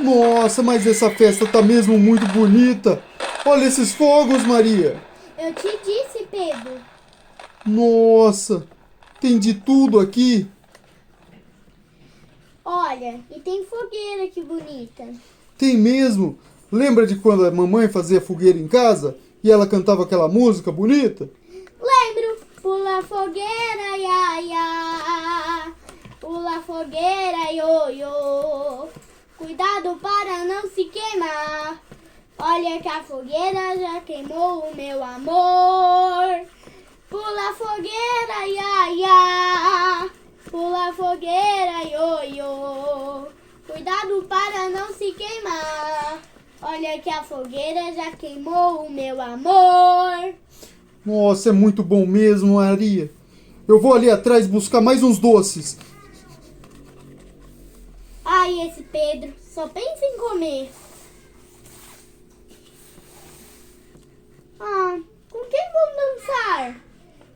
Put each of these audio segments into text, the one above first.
Nossa, mas essa festa tá mesmo muito bonita. Olha esses fogos, Maria. Eu te disse, Pedro. Nossa, tem de tudo aqui. Olha, e tem fogueira, que bonita. Tem mesmo. Lembra de quando a mamãe fazia fogueira em casa e ela cantava aquela música bonita? Lembro, pula fogueira, ia, ia. Pula fogueira, ioiô. Cuidado para não se queimar. Olha que a fogueira já queimou o meu amor. Pula fogueira, ia, ia. Pula fogueira, ioiô. Cuidado para não se queimar. Olha que a fogueira já queimou o meu amor. Nossa, é muito bom mesmo, Maria. Eu vou ali atrás buscar mais uns doces. Ai, esse Pedro só pensa em comer. Ah, com quem vamos dançar?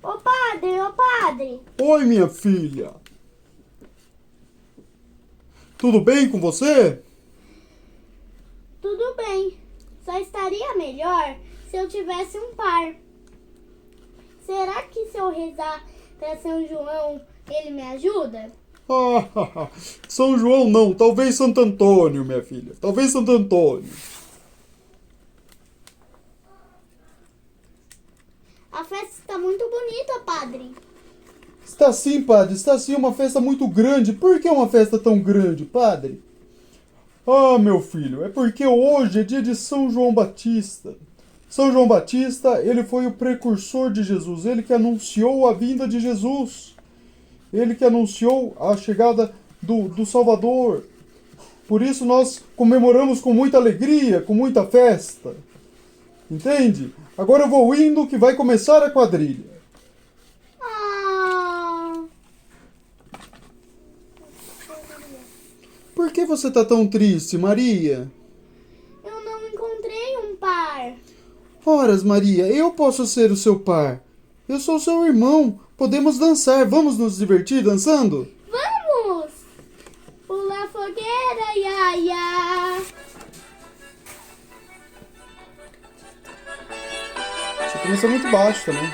Ô padre, ô padre. Oi, minha filha. Tudo bem com você? Tudo bem. Só estaria melhor se eu tivesse um par. Será que se eu rezar para São João, ele me ajuda? São João não, talvez Santo Antônio, minha filha. Talvez Santo Antônio. A festa está muito bonita, padre. Está sim, padre, está sim uma festa muito grande. Por que uma festa tão grande, padre? Ah, meu filho, é porque hoje é dia de São João Batista. São João Batista, ele foi o precursor de Jesus, ele que anunciou a vinda de Jesus. Ele que anunciou a chegada do Salvador. Por isso nós comemoramos com muita alegria, com muita festa. Entende? Agora eu vou indo que vai começar a quadrilha. Ah, Por que você tá tão triste, Maria? eu não encontrei um par. Horas, Maria, eu posso ser o seu par. Eu sou seu irmão. Podemos dançar. Vamos nos divertir dançando? Vamos! Pula fogueira, ia, ia. Você começa muito baixo também.